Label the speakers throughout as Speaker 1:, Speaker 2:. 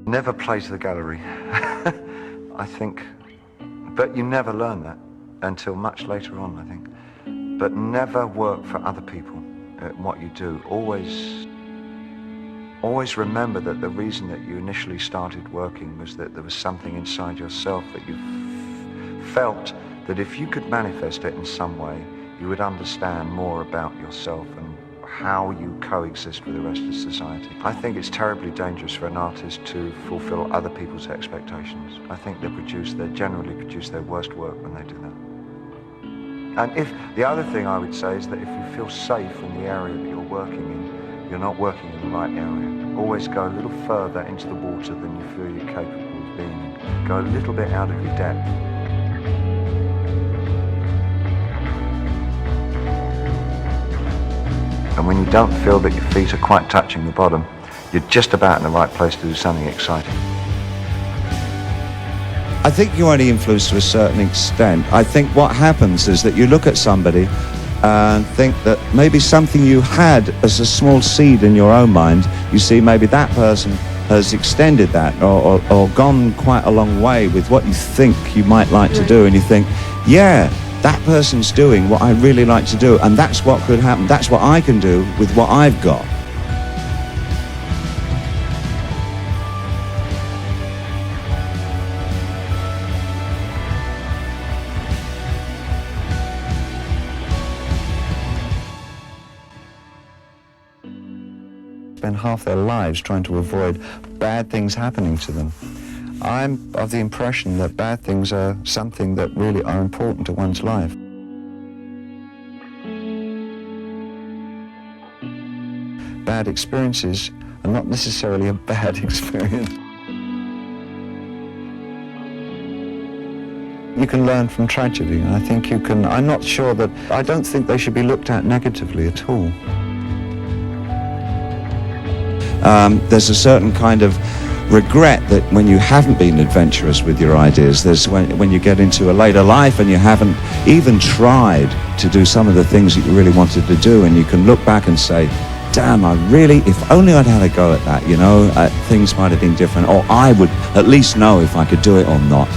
Speaker 1: Never play to the gallery, I think. But you never learn that until much later on, I think. But never work for other people at what you do. Always remember that the reason that you initially started working was that there was something inside yourself that you felt that if you could manifest it in some way, you would understand more about yourself and how you coexist with the rest of society. I think it's terribly dangerous for an artist to fulfill other people's expectations. I think they generally produce their worst work when they do that. And the other thing I would say is that if you feel safe in the area that you're working in, you're not working in the right area. Always go a little further into the water than you feel you're capable of being in. Go a little bit out of your depth. And when you don't feel that your feet are quite touching the bottom, you're just about in the right place to do something exciting.
Speaker 2: I think you're only influenced to a certain extent. I think what happens is that you look at somebody and think that maybe something you had as a small seed in your own mind, you see maybe that person has extended that or gone quite a long way with what you think you might like to do, and you think, yeah, that person's doing what I really like to do, and that's what could happen. That's what I can do with what I've got. Spend half their lives trying to avoid bad things happening to them. I'm of the impression that bad things are something that really are important to one's life. Bad experiences are not necessarily a bad experience. You can learn from tragedy, and I think you can. I don't think they should be looked at negatively at all. There's a certain kind of regret that when you haven't been adventurous with your ideas, there's when you get into a later life and you haven't even tried to do some of the things that you really wanted to do, and you can look back and say, damn, if only I'd had a go at that, things might have been different, or I would at least know if I could do it or not.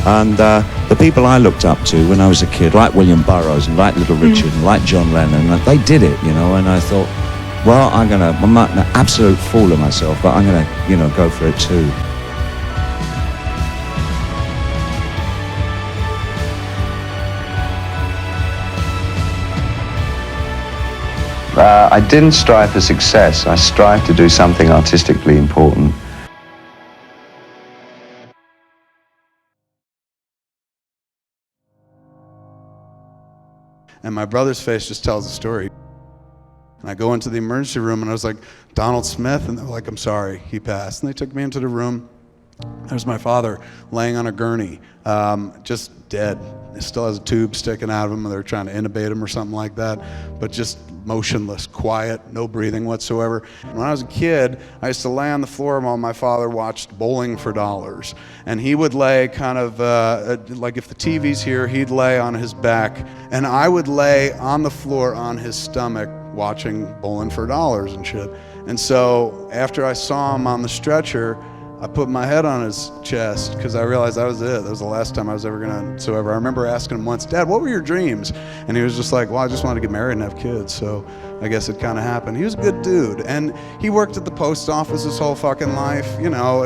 Speaker 2: And the people I looked up to when I was a kid, like William Burroughs and like Little Richard and like John Lennon, they did it, and I thought, well, I'm not an absolute fool of myself, but I'm gonna, go for it too. I didn't strive for success. I strived to do something artistically important.
Speaker 3: And my brother's face just tells the story. And I go into the emergency room and I was like, Donald Smith? And they're like, I'm sorry, he passed. And they took me into the room. There's my father laying on a gurney, just dead. He still has a tube sticking out of him, and they're trying to intubate him or something like that, but just motionless, quiet, no breathing whatsoever. When I was a kid, I used to lay on the floor while my father watched Bowling for Dollars. And he would lay kind of, like if the TV's here, he'd lay on his back, and I would lay on the floor on his stomach watching Bowling for Dollars and shit. And so after I saw him on the stretcher, I put my head on his chest because I realized that was it. That was the last time I was ever gonna. So I remember asking him once, Dad, what were your dreams? And he was just like, well, I just wanted to get married and have kids. So I guess it kind of happened. He was a good dude. And he worked at the post office his whole fucking life,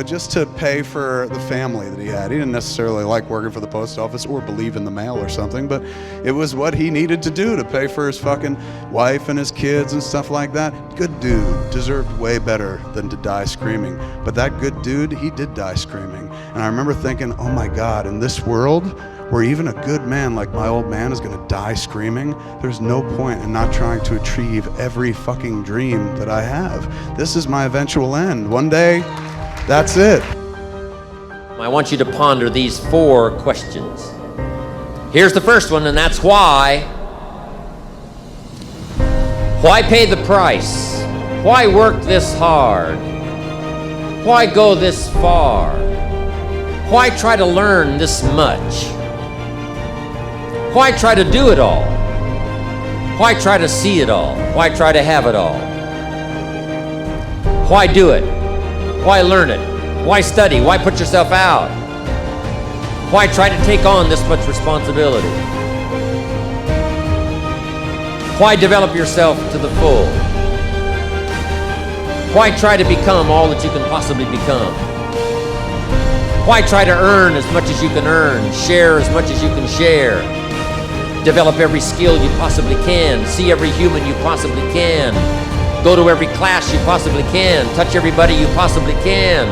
Speaker 3: just to pay for the family that he had. He didn't necessarily like working for the post office or believe in the mail or something, but it was what he needed to do to pay for his fucking wife and his kids and stuff like that. Good dude, deserved way better than to die screaming. But that good dude, he did die screaming. And I remember thinking, oh my God, in this world, where even a good man like my old man is gonna die screaming, there's no point in not trying to achieve every fucking dream that I have. This is my eventual end. One day, that's it.
Speaker 4: I want you to ponder these 4 questions. Here's the first one, and that's why. Why pay the price? Why work this hard? Why go this far? Why try to learn this much? Why try to do it all? Why try to see it all? Why try to have it all? Why do it? Why learn it? Why study? Why put yourself out? Why try to take on this much responsibility? Why develop yourself to the full? Why try to become all that you can possibly become? Why try to earn as much as you can earn, share as much as you can share, develop every skill you possibly can, see every human you possibly can, go to every class you possibly can, touch everybody you possibly can?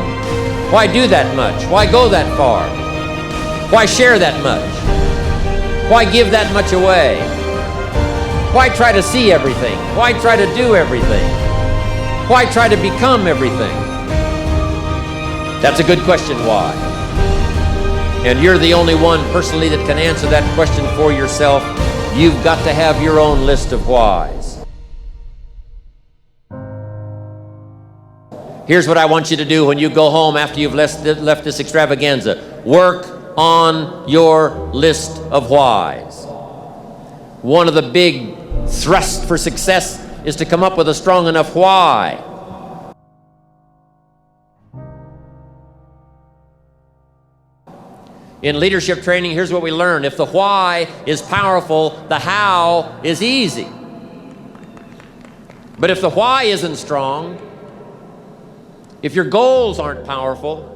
Speaker 4: Why do that much? Why go that far? Why share that much? Why give that much away? Why try to see everything? Why try to do everything? Why try to become everything? That's a good question, why? And you're the only one personally that can answer that question for yourself. You've got to have your own list of whys. Here's what I want you to do when you go home after you've left this extravaganza. Work on your list of whys. One of the big thrusts for success is to come up with a strong enough why. In leadership training, here's what we learn. If the why is powerful, the how is easy. But if the why isn't strong, if your goals aren't powerful,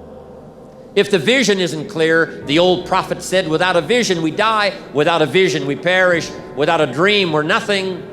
Speaker 4: if the vision isn't clear, the old prophet said, without a vision we die, without a vision we perish, without a dream we're nothing.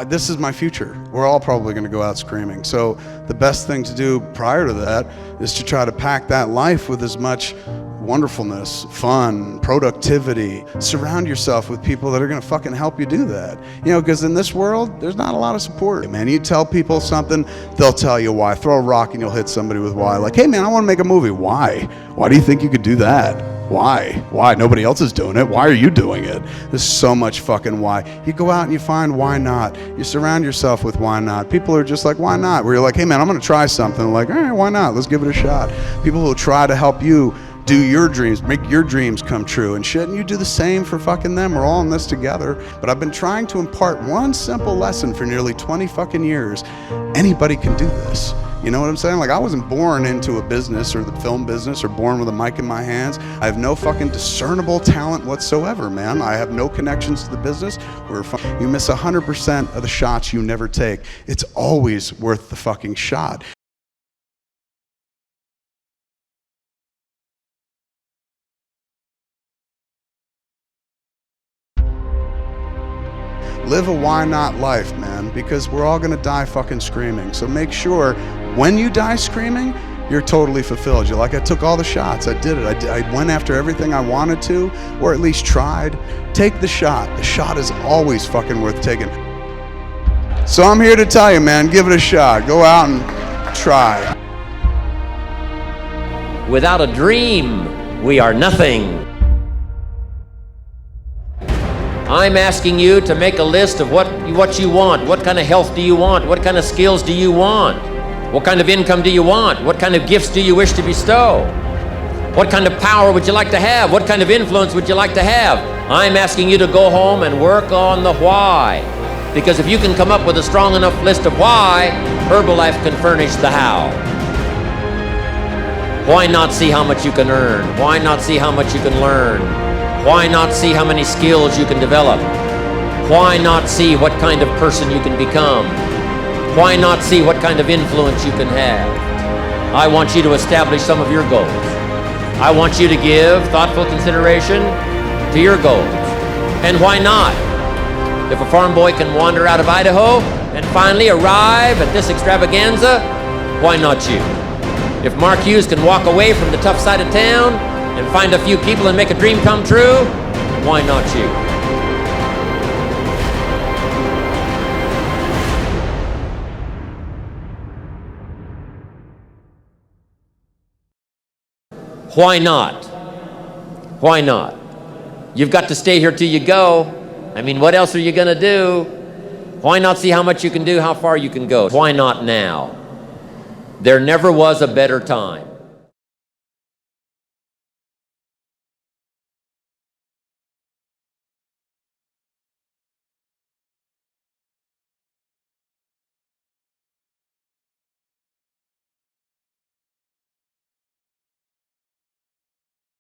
Speaker 3: This is my future. We're all probably going to go out screaming. So the best thing to do prior to that is to try to pack that life with as much wonderfulness, fun, productivity. Surround yourself with people that are going to fucking help you do that. You know, because in this world, there's not a lot of support. Man, you tell people something, they'll tell you why. Throw a rock and you'll hit somebody with why. Like, hey man, I want to make a movie. Why? Why do you think you could do that? Why? Why? Nobody else is doing it. Why are you doing it? There's so much fucking why. You go out and you find why not. You surround yourself with why not. People are just like, why not? Where you're like, hey man, I'm going to try something. Like, all right, why not? Let's give it a shot. People who try to help you do your dreams, make your dreams come true and shit, and you do the same for fucking them. We're all in this together. But I've been trying to impart one simple lesson for nearly 20 fucking years. Anybody can do this. You know what I'm saying? Like, I wasn't born into a business or the film business or born with a mic in my hands. I have no fucking discernible talent whatsoever, man. I have no connections to the business. You miss 100% of the shots you never take. It's always worth the fucking shot. Live a why not life, man, because we're all gonna die fucking screaming. So make sure when you die screaming, you're totally fulfilled. You're like, I took all the shots, I did it. I went after everything I wanted to, or at least tried. Take the shot. The shot is always fucking worth taking. So I'm here to tell you, man, give it a shot. Go out and try.
Speaker 4: Without a dream, we are nothing. I'm asking you to make a list of what you want. What kind of health do you want? What kind of skills do you want? What kind of income do you want? What kind of gifts do you wish to bestow? What kind of power would you like to have? What kind of influence would you like to have? I'm asking you to go home and work on the why. Because if you can come up with a strong enough list of why, Herbalife can furnish the how. Why not see how much you can earn? Why not see how much you can learn? Why not see how many skills you can develop? Why not see what kind of person you can become? Why not see what kind of influence you can have? I want you to establish some of your goals. I want you to give thoughtful consideration to your goals. And why not? If a farm boy can wander out of Idaho and finally arrive at this extravaganza, why not you? If Mark Hughes can walk away from the tough side of town and find a few people and make a dream come true, why not you? Why not? Why not? You've got to stay here till you go. I mean, what else are you gonna do? Why not see how much you can do, how far you can go? Why not now? There never was a better time.